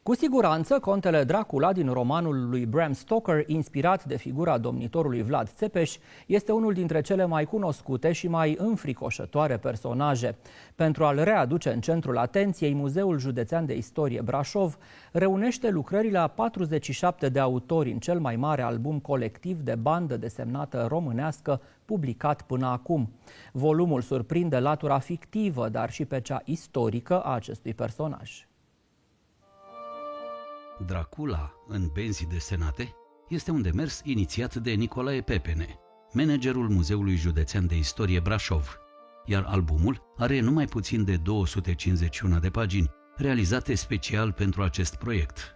Cu siguranță, contele Dracula din romanul lui Bram Stoker, inspirat de figura domnitorului Vlad Țepeș, este unul dintre cele mai cunoscute și mai înfricoșătoare personaje. Pentru a-l readuce în centrul atenției, Muzeul Județean de Istorie Brașov reunește lucrările a 47 de autori în cel mai mare album colectiv de bandă desenată românească publicat până acum. Volumul surprinde latura fictivă, dar și pe cea istorică a acestui personaj. Dracula în benzi desenate este un demers inițiat de Nicolae Pepene, managerul Muzeului Județean de Istorie Brașov, iar albumul are numai puțin de 251 de pagini, realizate special pentru acest proiect.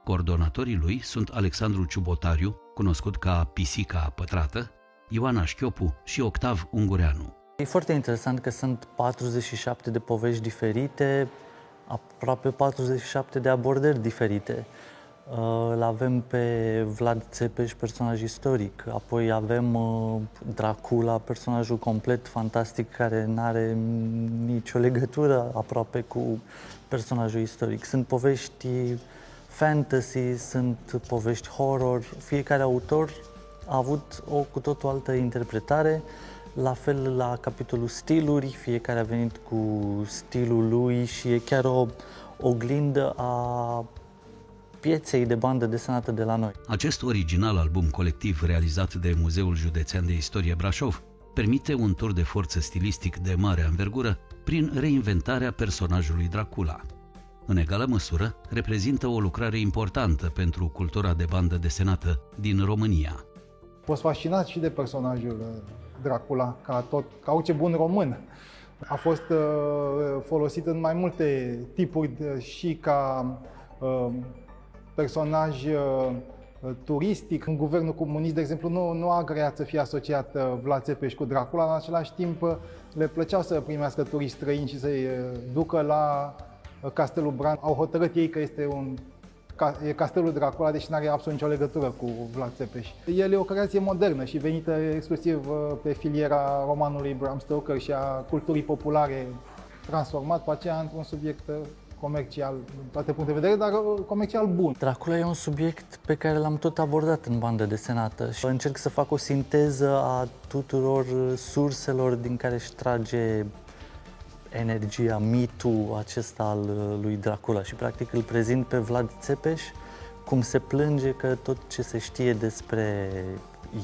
Coordonatorii lui sunt Alexandru Ciubotariu, cunoscut ca Pisica Pătrată, Ioana Șchiopu și Octav Ungureanu. E foarte interesant că sunt 47 de povești diferite, aproape 47 de abordări diferite. Îl avem pe Vlad Țepeș, personaj istoric, apoi avem Dracula, personajul complet fantastic care nu are nicio legătură aproape cu personajul istoric. Sunt povești fantasy, sunt povești horror, fiecare autor a avut o cu totul altă interpretare. La fel la capitolul stiluri, fiecare a venit cu stilul lui și e chiar o oglindă a pieței de bandă desenată de la noi. Acest original album colectiv realizat de Muzeul Județean de Istorie Brașov permite un tur de forță stilistic de mare anvergură prin reinventarea personajului Dracula. În egală măsură, reprezintă o lucrare importantă pentru cultura de bandă desenată din România. Am fost fascinat și de personajul Dracula, ca orice bun român. A fost folosit în mai multe tipuri și ca personaj turistic. În guvernul comunist, de exemplu, nu a agreat să fie asociat Vlad Țepeș cu Dracula, în același timp le plăceau să primească turiști străini și să-i ducă la Castelul Bran. Au hotărât ei că e Castelul Dracula, deși nu are absolut nicio legătură cu Vlad Țepeș. El e o creație modernă și venită exclusiv pe filiera romanului Bram Stoker și a culturii populare, transformat pe aceea într-un subiect comercial, din toate puncte de vedere, dar comercial bun. Dracula e un subiect pe care l-am tot abordat în bandă desenată și încerc să fac o sinteză a tuturor surselor din care își trage energia, mitul acesta al lui Dracula și practic îl prezint pe Vlad Țepeș cum se plânge că tot ce se știe despre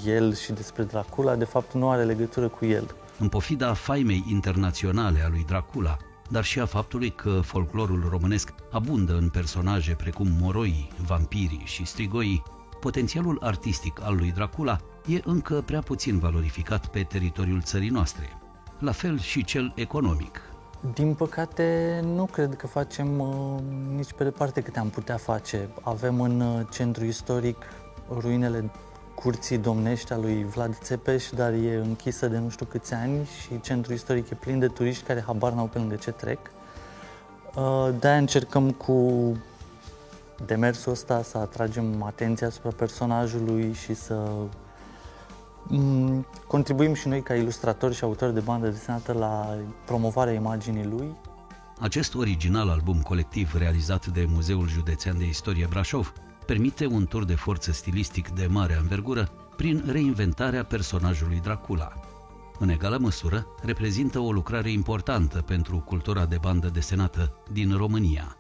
el și despre Dracula de fapt nu are legătură cu el. În pofida faimei internaționale a lui Dracula, dar și a faptului că folclorul românesc abundă în personaje precum moroii, vampirii și strigoii, potențialul artistic al lui Dracula e încă prea puțin valorificat pe teritoriul țării noastre, la fel și cel economic. Din păcate, nu cred că facem nici pe departe câte am putea face. Avem în centru istoric ruinele curții domnești a lui Vlad Țepeș, dar e închisă de nu știu câți ani și centrul istoric e plin de turiști care habar n-au pe lângă ce trec. De-aia încercăm cu demersul ăsta să atragem atenția asupra personajului și să contribuim și noi ca ilustratori și autori de bandă desenată la promovarea imaginii lui. Acest original album colectiv realizat de Muzeul Județean de Istorie Brașov permite un tur de forță stilistic de mare anvergură prin reinventarea personajului Dracula. În egală măsură, reprezintă o lucrare importantă pentru cultura de bandă desenată din România.